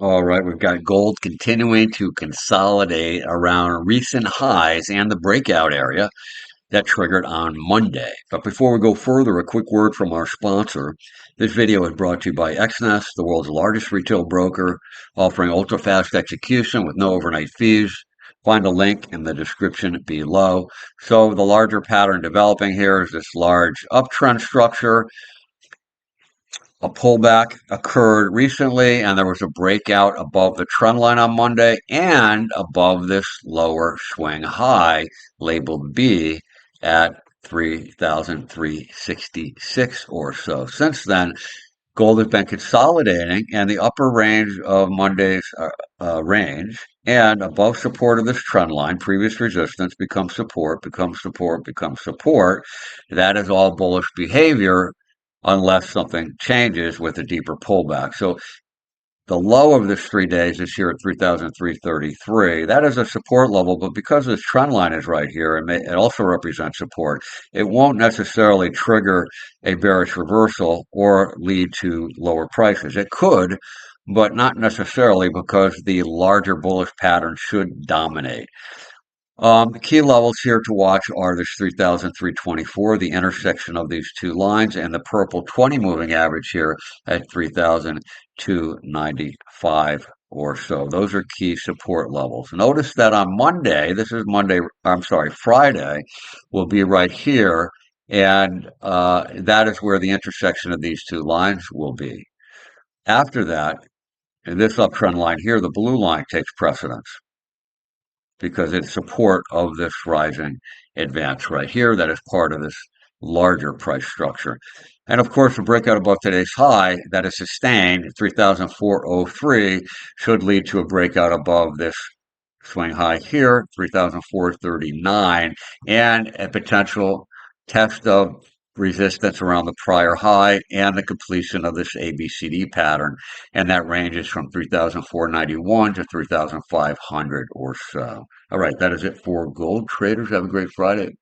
All right, we've got gold continuing to consolidate around recent highs and the breakout area that triggered on Monday. But before we go further, a quick word from our sponsor. This video is brought to you by XNest, the world's largest retail broker, offering ultra-fast execution with no overnight fees. Find a link in the description below. So the larger pattern developing here is this large uptrend structure. A pullback occurred recently, and there was a breakout above the trend line on Monday and above this lower swing high labeled B at 3,366 or so. Since then, gold has been consolidating, and the upper range of Monday's range and above support of this trend line, previous resistance becomes support, becomes support, becomes support. That is all bullish behavior unless something changes with a deeper pullback. So the low of this 3 days is here at 3,333. That is a support level, but because this trend line is right here, it also represents support. It won't necessarily trigger a bearish reversal or lead to lower prices. It could, but not necessarily because the larger bullish pattern should dominate. The key levels here to watch are this 3,324, the intersection of these two lines, and the purple 20 moving average here at 3,295 or so. Those are key support levels. Notice that on Monday, Friday, will be right here, and that is where the intersection of these two lines will be. After that, in this uptrend line here, the blue line takes precedence, because it's support of this rising advance right here that is part of this larger price structure. And of course, a breakout above today's high that is sustained, 3,403, should lead to a breakout above this swing high here, 3,439, and a potential test of resistance around the prior high and the completion of this ABCD pattern. And that ranges from 3,491 to 3,500 or so. All right, that is it for gold traders. Have a great Friday.